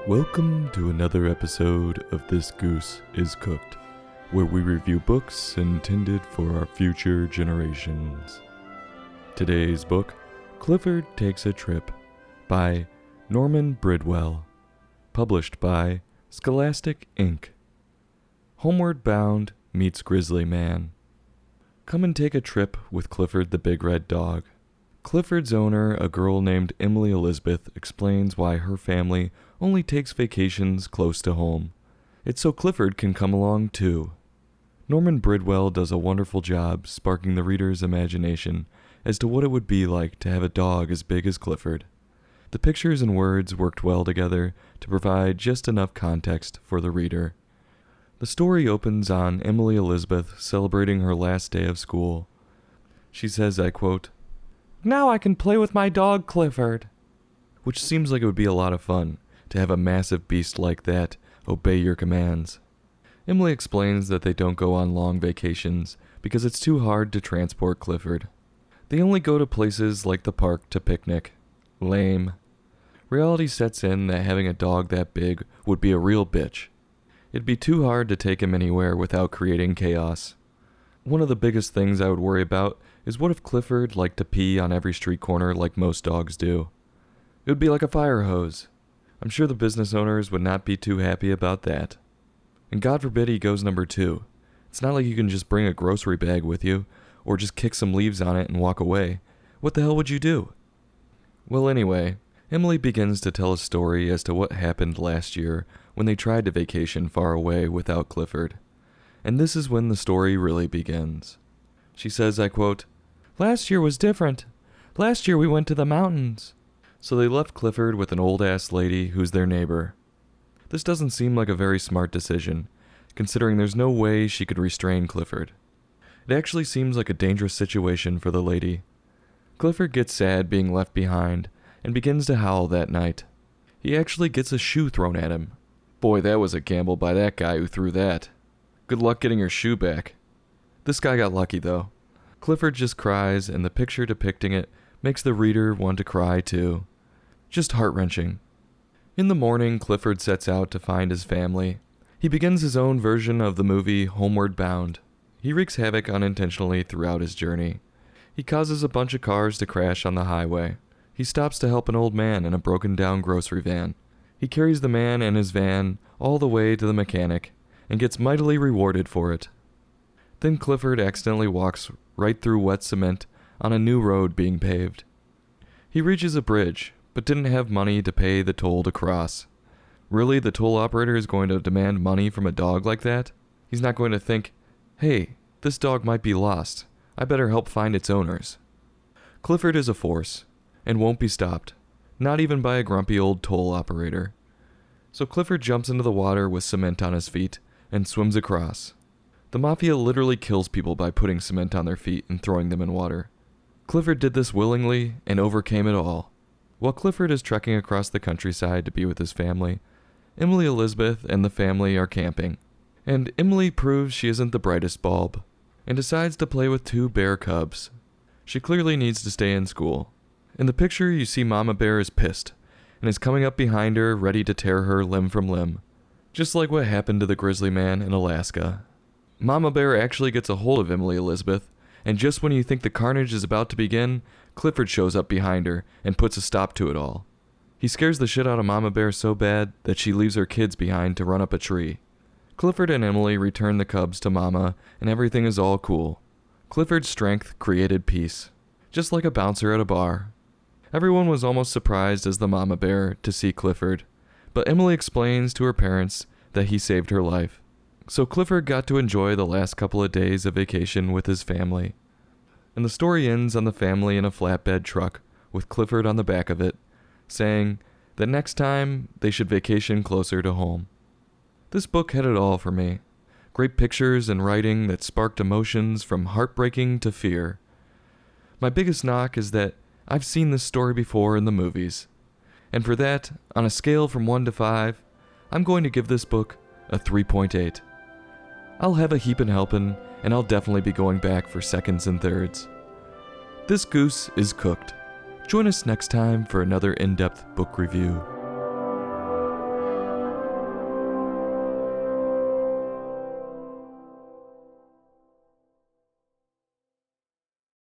Welcome to another episode of This Goose is Cooked, where we review books intended for our future generations. Today's book, Clifford Takes a Trip, by Norman Bridwell, published by Scholastic Inc. Homeward Bound meets Grizzly Man. Come and take a trip with Clifford the Big Red Dog. Clifford's owner, a girl named Emily Elizabeth, explains why her family only takes vacations close to home. It's so Clifford can come along too. Norman Bridwell does a wonderful job sparking the reader's imagination as to what it would be like to have a dog as big as Clifford. The pictures and words worked well together to provide just enough context for the reader. The story opens on Emily Elizabeth celebrating her last day of school. She says, I quote, "Now I can play with my dog Clifford," which seems like it would be a lot of fun to have a massive beast like that obey your commands. Emily explains that they don't go on long vacations because it's too hard to transport Clifford. They only go to places like the park to picnic. Lame. Reality sets in that having a dog that big would be a real bitch. It'd be too hard to take him anywhere without creating chaos. One of the biggest things I would worry about is what if Clifford liked to pee on every street corner like most dogs do? It would be like a fire hose. I'm sure the business owners would not be too happy about that. And God forbid he goes number 2. It's not like you can just bring a grocery bag with you, or just kick some leaves on it and walk away. What the hell would you do? Well, anyway, Emily begins to tell a story as to what happened last year when they tried to vacation far away without Clifford. And this is when the story really begins. She says, I quote, "Last year was different. Last year we went to the mountains." So they left Clifford with an old-ass lady who's their neighbor. This doesn't seem like a very smart decision, considering there's no way she could restrain Clifford. It actually seems like a dangerous situation for the lady. Clifford gets sad being left behind and begins to howl that night. He actually gets a shoe thrown at him. Boy, that was a gamble by that guy who threw that. Good luck getting your shoe back. This guy got lucky, though. Clifford just cries, and the picture depicting it makes the reader want to cry, too. Just heart-wrenching. In the morning, Clifford sets out to find his family. He begins his own version of the movie Homeward Bound. He wreaks havoc unintentionally throughout his journey. He causes a bunch of cars to crash on the highway. He stops to help an old man in a broken-down grocery van. He carries the man and his van all the way to the mechanic, and gets mightily rewarded for it. Then Clifford accidentally walks right through wet cement on a new road being paved. He reaches a bridge, but didn't have money to pay the toll to cross. Really, the toll operator is going to demand money from a dog like that? He's not going to think, hey, this dog might be lost. I better help find its owners. Clifford is a force, and won't be stopped, not even by a grumpy old toll operator. So Clifford jumps into the water with cement on his feet and swims across. The mafia literally kills people by putting cement on their feet and throwing them in water. Clifford did this willingly and overcame it all. While Clifford is trekking across the countryside to be with his family, Emily Elizabeth and the family are camping. And Emily proves she isn't the brightest bulb, and decides to play with 2 bear cubs. She clearly needs to stay in school. In the picture, you see Mama Bear is pissed, and is coming up behind her ready to tear her limb from limb. Just like what happened to the grizzly man in Alaska. Mama Bear actually gets a hold of Emily Elizabeth, and just when you think the carnage is about to begin, Clifford shows up behind her and puts a stop to it all. He scares the shit out of Mama Bear so bad that she leaves her kids behind to run up a tree. Clifford and Emily return the cubs to Mama, and everything is all cool. Clifford's strength created peace, just like a bouncer at a bar. Everyone was almost surprised as the Mama Bear to see Clifford, but Emily explains to her parents that he saved her life. So Clifford got to enjoy the last couple of days of vacation with his family. And the story ends on the family in a flatbed truck, with Clifford on the back of it, saying that next time they should vacation closer to home. This book had it all for me. Great pictures and writing that sparked emotions from heartbreaking to fear. My biggest knock is that I've seen this story before in the movies. And for that, on a scale from 1 to 5, I'm going to give this book a 3.8. I'll have a heapin' helpin', and I'll definitely be going back for seconds and thirds. This goose is cooked. Join us next time for another in-depth book review.